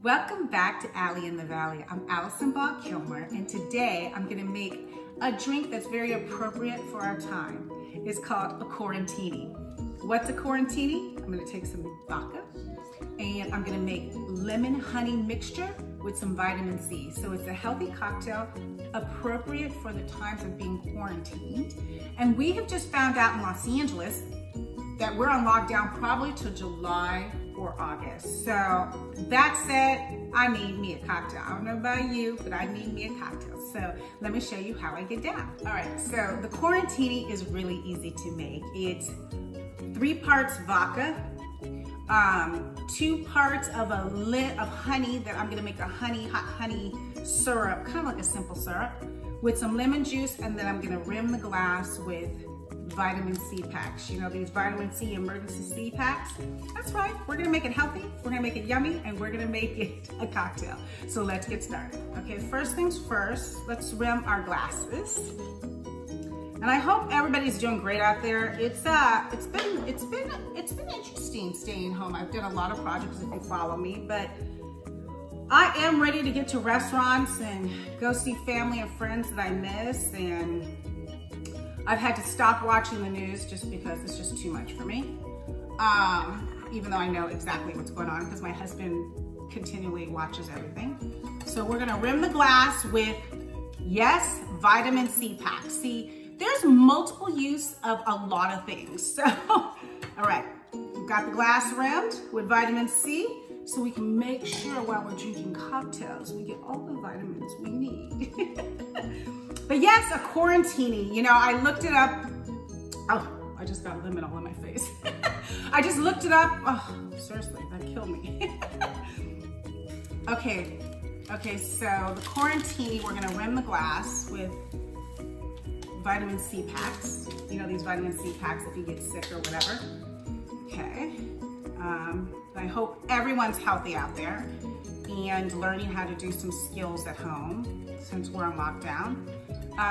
Welcome back to Allie in the Valley. I'm Allison Bob Kilmer, and today I'm gonna make a drink that's very appropriate for our time. It's called a Quarantini. What's a Quarantini? I'm gonna take some vodka, and I'm gonna make lemon honey mixture with some vitamin C. So it's a healthy cocktail appropriate for the times of being quarantined. And we have just found out in Los Angeles that we're on lockdown probably till July or August. So that said, I need me a cocktail. I don't know about you, but I need me a cocktail. So let me show you how I get down. All right, so the Quarantini is really easy to make. It's 3 parts vodka, 2 parts of honey that I'm gonna make a hot honey syrup, kind of like a simple syrup, with some lemon juice, and then I'm gonna rim the glass with vitamin C packs. You know, these vitamin C emergency C packs? That's right, we're gonna make it healthy, we're gonna make it yummy, and we're gonna make it a cocktail. So let's get started. Okay, first things first, let's rim our glasses. And I hope everybody's doing great out there. It's been interesting staying home. I've done a lot of projects if you follow me, but I am ready to get to restaurants and go see family and friends that I miss, and I've had to stop watching the news just because it's just too much for me. Even though I know exactly what's going on because my husband continually watches everything. So we're gonna rim the glass with, yes, vitamin C packs. See, there's multiple use of a lot of things. So, all right, we've got the glass rimmed with vitamin C so we can make sure while we're drinking cocktails, we get all the vitamins we need. But yes, a Quarantini. You know, I looked it up. Oh, I just got lemon all in my face. I just looked it up. Oh, seriously, that killed me. Okay, so the Quarantini, we're gonna rim the glass with vitamin C packs. You know, these vitamin C packs if you get sick or whatever. Okay, I hope everyone's healthy out there and learning how to do some skills at home since we're on lockdown.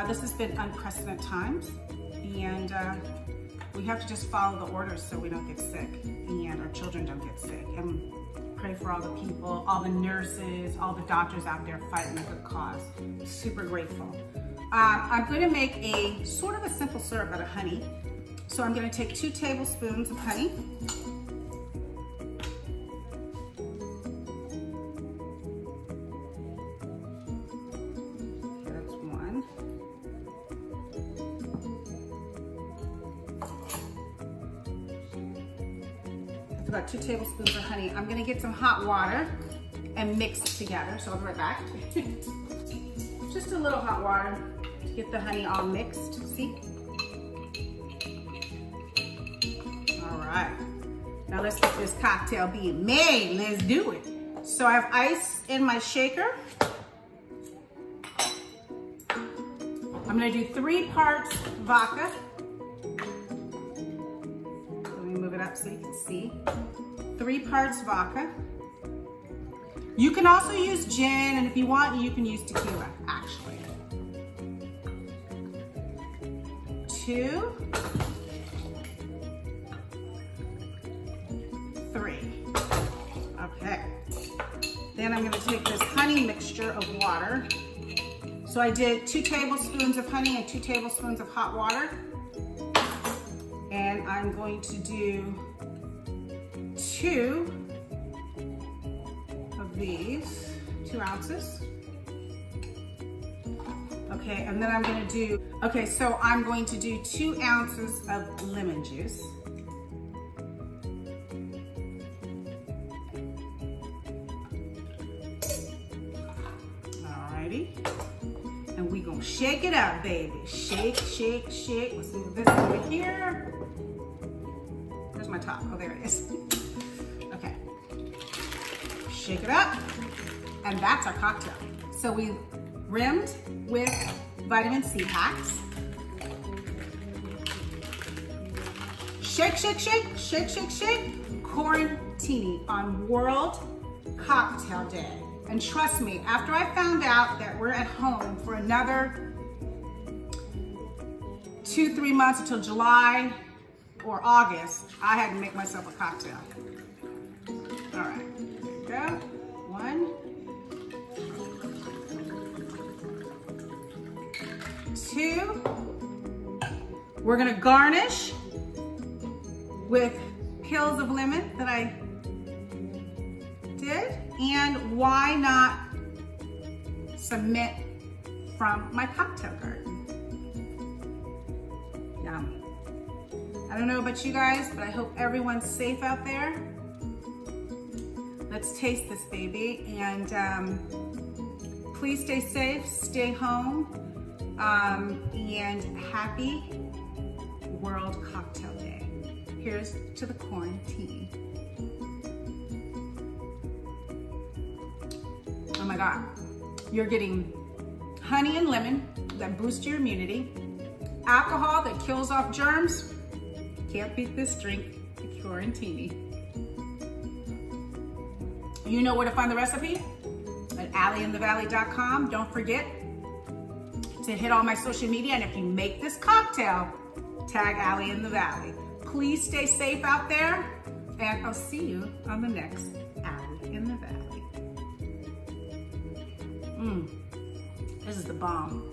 This has been unprecedented times, and we have to just follow the orders so we don't get sick and our children don't get sick. And pray for all the people, all the nurses, all the doctors out there fighting a good cause. Super grateful. I'm gonna make a sort of a simple syrup out of honey. So I'm gonna take 2 tablespoons of honey. That's 1. That's about 2 tablespoons of honey. I'm gonna get some hot water and mix it together. So I'll be right back. Just a little hot water to get the honey all mixed, see? All right, now let's get this cocktail being made. Let's do it. So I have ice in my shaker. I'm gonna do 3 parts vodka. Let me move it up so you can see. 3 parts vodka. You can also use gin, and if you want, you can use tequila, actually. 2, 3. Okay. Then I'm gonna take this honey mixture of water. So I did 2 tablespoons of honey and 2 tablespoons of hot water. And I'm going to do 2 of these, 2 ounces. Okay, and then I'm gonna do, so I'm going to do 2 ounces of lemon juice. Alrighty, and we gonna shake it up, baby. Shake, shake, shake. Let's move this over here. Where's my top? Oh, there it is. Okay, shake it up, and that's our cocktail. So we rimmed with vitamin C packs. Shake, shake, shake, shake, shake, shake. Quarantini on World Cocktail Day. And trust me, after I found out that we're at home for another 2-3 months until July or August, I had to make myself a cocktail. All right, there you go. 1, 2. We're gonna garnish with peels of lemon that I did. And why not some mint from my cocktail garden? Yum. I don't know about you guys, but I hope everyone's safe out there. Let's taste this baby, and please stay safe, stay home, and happy World Cocktail Day. Here's to the Quarantini. Oh my God, you're getting honey and lemon that boost your immunity, alcohol that kills off germs. Can't beat this drink, the Quarantini. You know where to find the recipe at allieinthevalley.com. Don't forget to hit all my social media, and if you make this cocktail, tag Allie in the Valley. Please stay safe out there, and I'll see you on the next Allie in the Valley. This is the bomb.